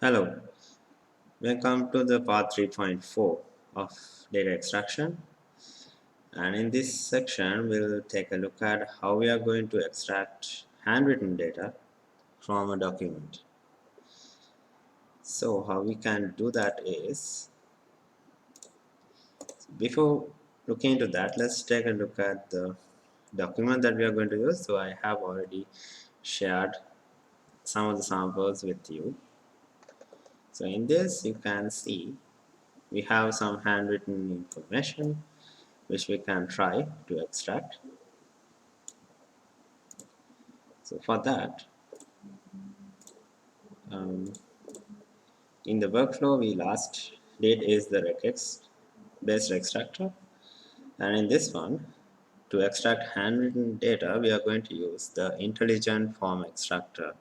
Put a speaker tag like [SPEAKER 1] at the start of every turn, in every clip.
[SPEAKER 1] Hello, welcome to the part 3.4 of data extraction, and in this section we'll take a look at how we are going to extract handwritten data from a document. So how we can do that is, before looking into that, let's take a look at the document that we are going to use. So I have already shared some of the samples with you. So in this you can see we have some handwritten information which we can try to extract. So for that, um, in the workflow we last did is the regex based extractor, and in this one, to extract handwritten data we are going to use the Intelligent Form Extractor.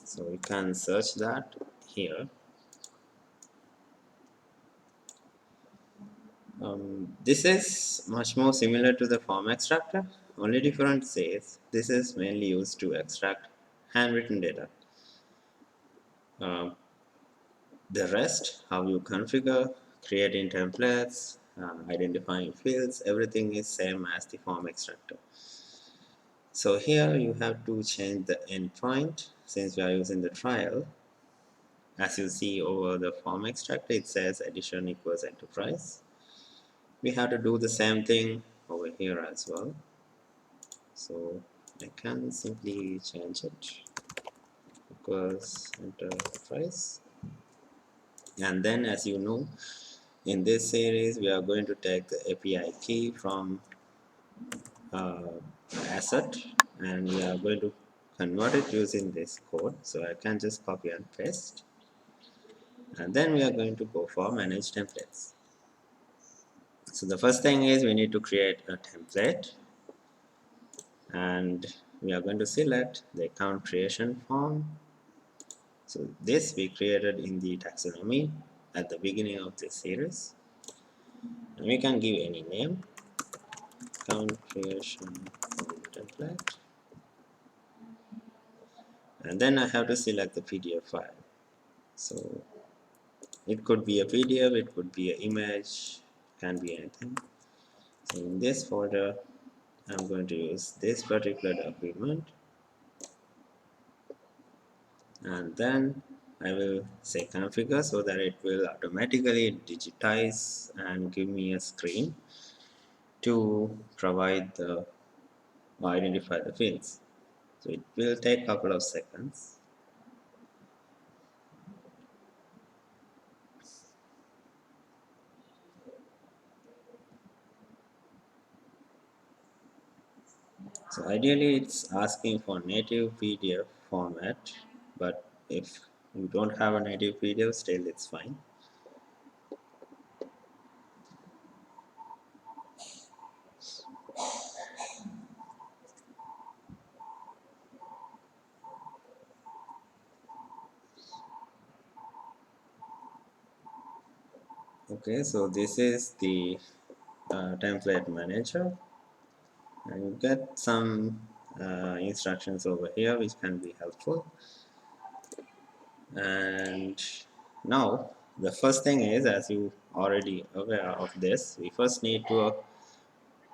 [SPEAKER 1] So we can search that here. This is much more similar to the form extractor, only difference is this is mainly used to extract handwritten data. Um, The rest, how you configure, creating templates, identifying fields, everything is same as the form extractor. So here you have to change the endpoint since we are using the trial. As you see over the form extractor, it says addition equals enterprise. We have to do the same thing over here as well. So I can simply change it equals enterprise. And then, as you know, in this series we are going to take the API key from uh, asset, and we are going to convert it using this code. So I can just copy and paste, and then we are going to go for manage templates. So the first thing is we need to create a template, and we are going to select the account creation form. So this we created in the taxonomy at the beginning of this series, and we can give any name, account creation form template, and then I have to select the PDF file. So it could be a PDF, it could be an image, can be anything. So in this folder I'm going to use this particular document, and then I will say configure so that it will automatically digitize and give me a screen to provide the or identify the fields. So it will take a couple of seconds. So ideally it's asking for native PDF format, but if you don't have a native PDF, still it's fine. Okay, so this is the template manager, and you get some instructions over here which can be helpful. And now the first thing is, as you already aware of this, we first need to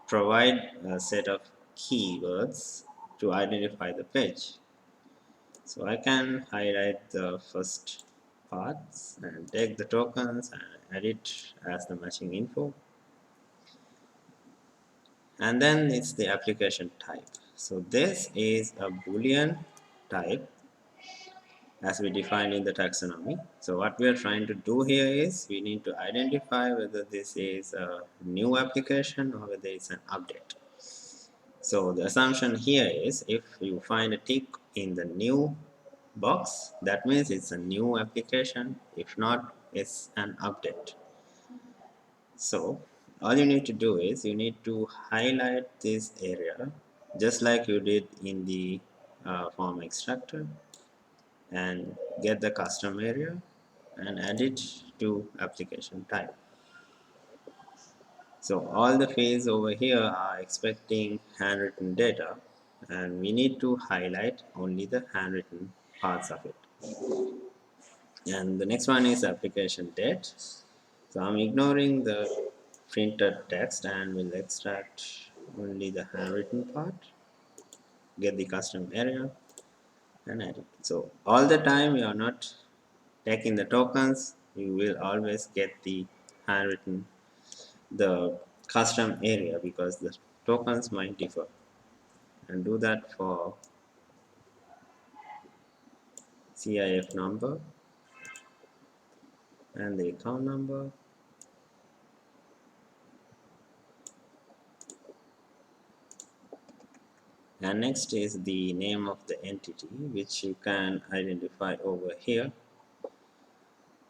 [SPEAKER 1] provide a set of keywords to identify the page. So I can highlight the first parts and take the tokens and edit as the matching info, and then it's the application type. So this is a Boolean type as we defined in the taxonomy. So what we are trying to do here is we need to identify whether this is a new application or whether it's an update. So the assumption here is if you find a tick in the new box, that means it's a new application. If not, it's an update. So all you need to do is you need to highlight this area just like you did in the form extractor, and get the custom area and add it to application type. So all the fields over here are expecting handwritten data, and we need to highlight only the handwritten parts of it. And the next one is application date. So I'm ignoring the printed text and will extract only the handwritten part, get the custom area and add it. So all the time you are not taking the tokens, you will always get the handwritten, the custom area, because the tokens might differ. And do that for CIF number and the account number. And next is the name of the entity, which you can identify over here.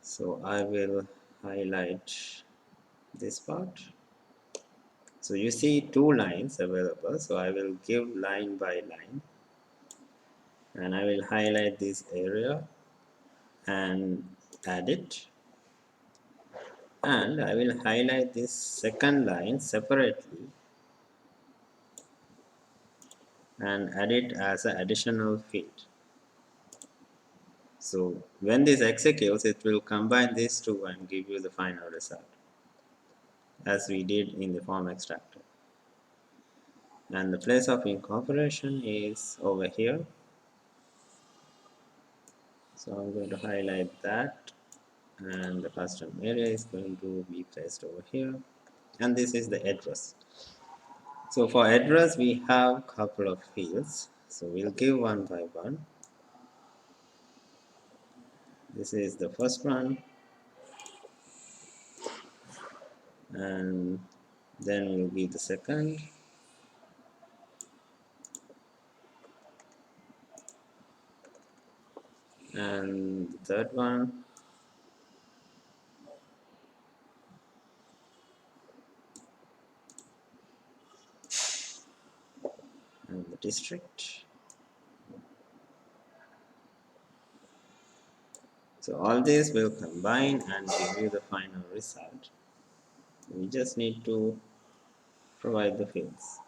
[SPEAKER 1] So I will highlight this part. So you see two lines available, so I will give line by line and I will highlight this area and add it, and I will highlight this second line separately and add it as an additional field. So when this executes, it will combine these two and give you the final result, as we did in the form extractor. And the place of incorporation is over here. So I'm going to highlight that, and the custom area is going to be placed over here. And this is the address. So for address, we have a couple of fields. So we'll give one by one. This is the first one, and then we'll give the second, and the third one, and the district. So all these will combine and give you the final result. We just need to provide the fields.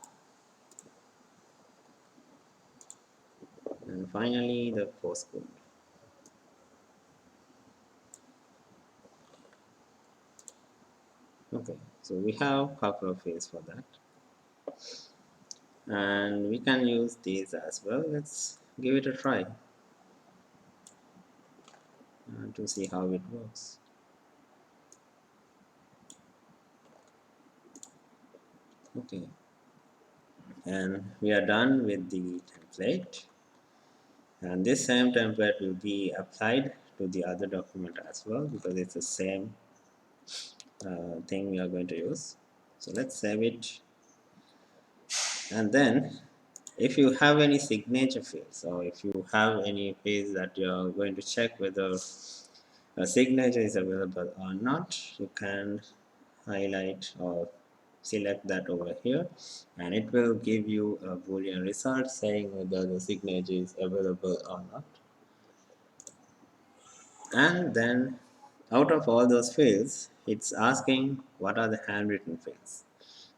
[SPEAKER 1] And finally, the postcode. Okay, so we have a couple of fields for that. And we can use these as well. Let's give it a try to see how it works. Okay, and we are done with the template, and this same template will be applied to the other document as well, because it's the same thing we are going to use. So let's save it, and then if you have any signature fields, or if you have any fields that you are going to check whether a signature is available or not, you can highlight or select that over here, and it will give you a Boolean result saying whether the signature is available or not. And then out of all those fields, it's asking what are the handwritten fields,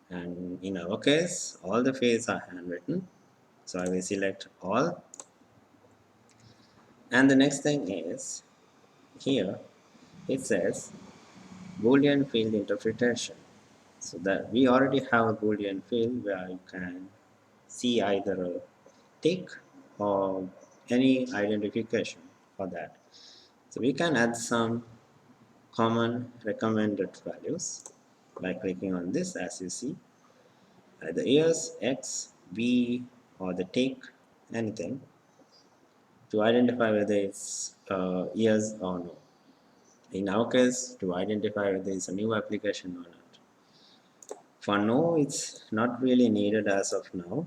[SPEAKER 1] and in our case all the fields are handwritten, so I will select all. And the next thing is, here it says Boolean field interpretation. So that we already have a Boolean field where you can see either a tick or any identification for that. So we can add some common recommended values by clicking on this, as you see, either yes, X, B, or the tick, anything, to identify whether it's yes or no. In our case, to identify whether it's a new application or not. For now, it's not really needed as of now,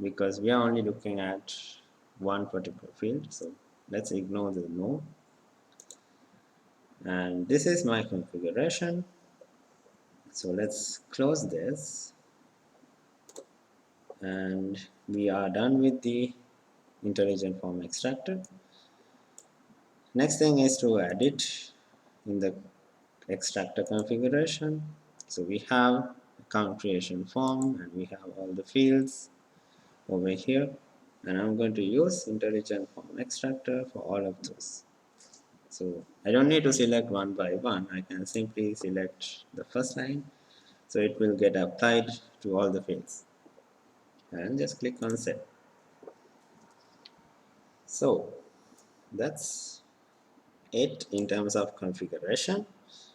[SPEAKER 1] because we are only looking at one particular field. So let's ignore the no. And this is my configuration. So let's close this, and we are done with the Intelligent Form Extractor. Next thing is to add it in the extractor configuration. So we have account creation form, and we have all the fields over here. and I'm going to use Intelligent Form Extractor for all of those. So I don't need to select one by one. I can simply select the first line, so it will get applied to all the fields, and just click on Save. So that's it in terms of configuration.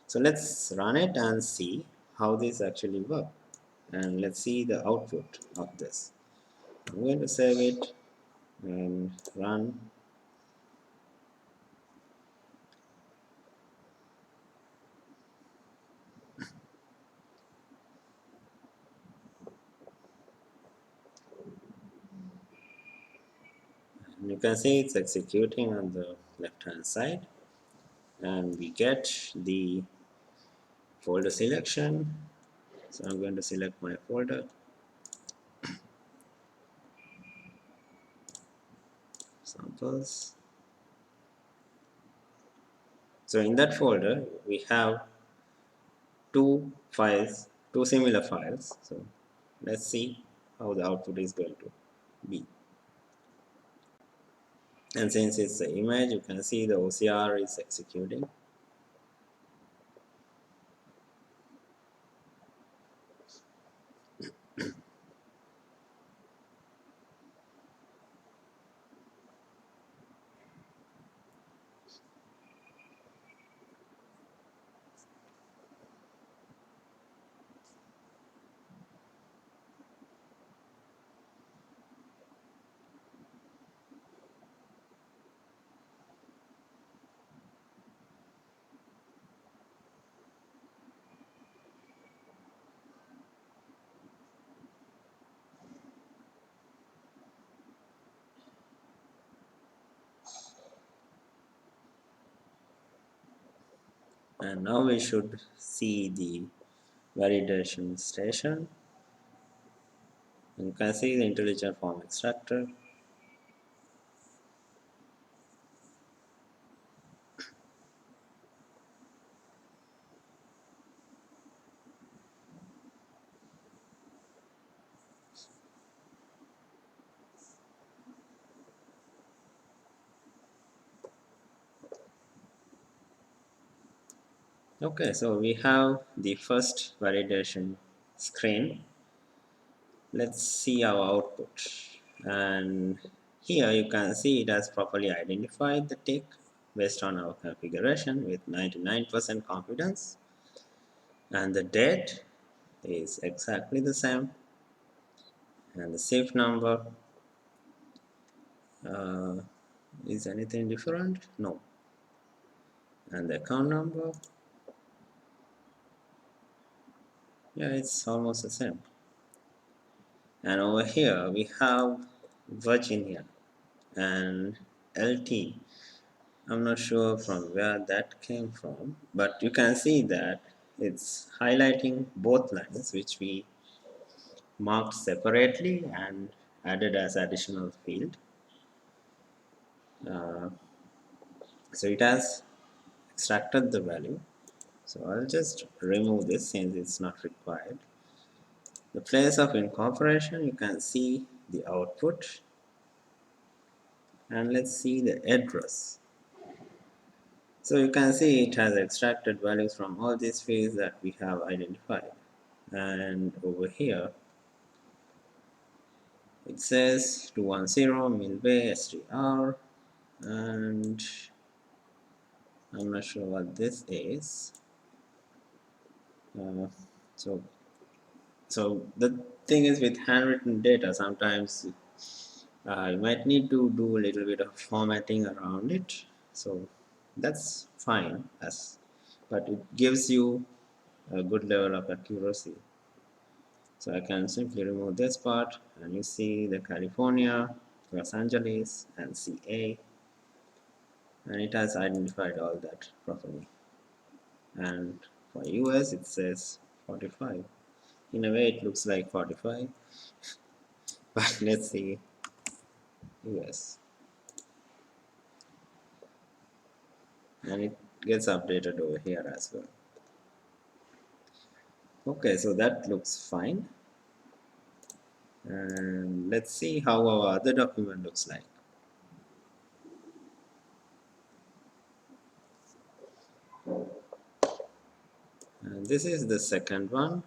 [SPEAKER 1] So let's run it and see how this actually works, and let's see the output of this. I'm going to save it and run. And you can see it's executing on the left hand side, and we get the folder selection. So I'm going to select my folder, samples. So in that folder we have two files, two similar files. So let's see how the output is going to be. And since it's the image, you can see the OCR is executing. And now we should see the validation station. And you can see the Intelligent Form Extractor. Okay, so we have the first validation screen. Let's see our output. And here you can see it has properly identified the tick based on our configuration with 99% confidence. And the date is exactly the same. And the SIF number uh, is anything different? No. And the account number, yeah, it's almost the same. And over here we have Virginia and LT. I'm not sure from where that came from, but you can see that it's highlighting both lines which we marked separately and added as additional field. Uh, so it has extracted the value. So I'll just remove this since it's not required. The place of incorporation, you can see the output, and let's see the address. So you can see it has extracted values from all these fields that we have identified. And over here it says 210 Milway STR, and I'm not sure what this is. Uh, so the thing is, with handwritten data, sometimes you might need to do a little bit of formatting around it. So that's fine, but it gives you a good level of accuracy. So I can simply remove this part, and you see the California, Los Angeles, and CA, and it has identified all that properly. And for US it says 45. In a way it looks like 45, but let's see US, and it gets updated over here as well. Okay, so that looks fine. And let's see how our other document looks like. And this is the second one.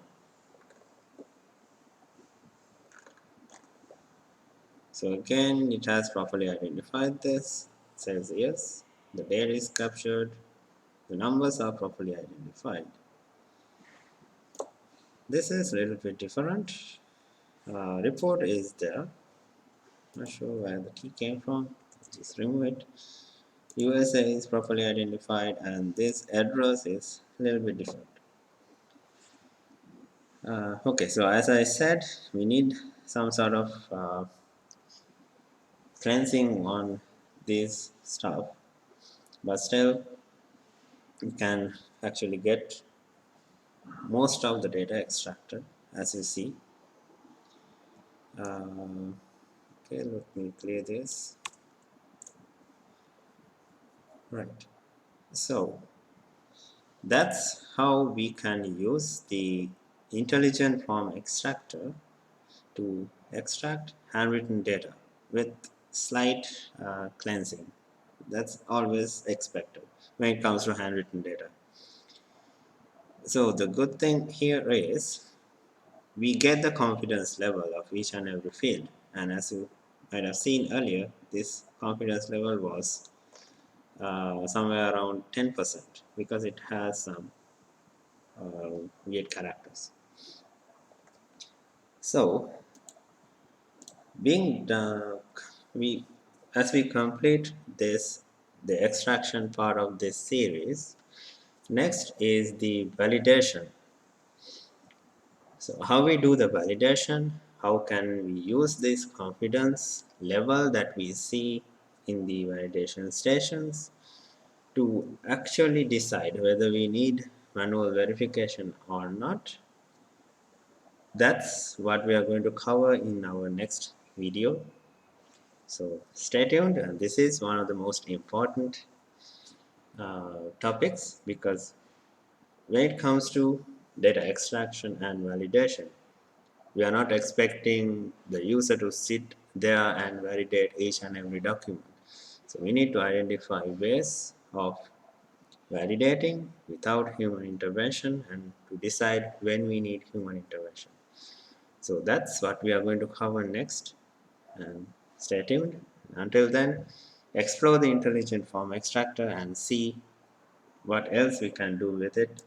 [SPEAKER 1] So again, it has properly identified this. It says yes, the date is captured, the numbers are properly identified. This is a little bit different. Report is there. Not sure where the key came from. Just remove it. USA is properly identified, and this address is a little bit different. Okay, so as I said, we need some sort of cleansing on this stuff, but still you can actually get most of the data extracted, as you see. Okay, let me clear this. Right, so that's how we can use the Intelligent Form Extractor to extract handwritten data with slight cleansing. That's always expected when it comes to handwritten data. So the good thing here is we get the confidence level of each and every field, and as you might have seen earlier, this confidence level was somewhere around 10% because it has some weird characters. So being we as we complete this, the extraction part of this series, next is the validation. So how we do the validation, how can we use this confidence level that we see in the validation stations to actually decide whether we need manual verification or not. That's what we are going to cover in our next video. So stay tuned, and this is one of the most important topics, because when it comes to data extraction and validation, we are not expecting the user to sit there and validate each and every document. So we need to identify ways of validating without human intervention and to decide when we need human intervention. So that's what we are going to cover next, and stay tuned. Until then, explore the Intelligent Form Extractor and see what else we can do with it,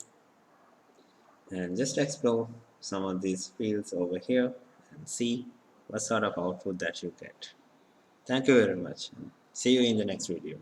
[SPEAKER 1] and just explore some of these fields over here and see what sort of output that you get. Thank you very much. See you in the next video.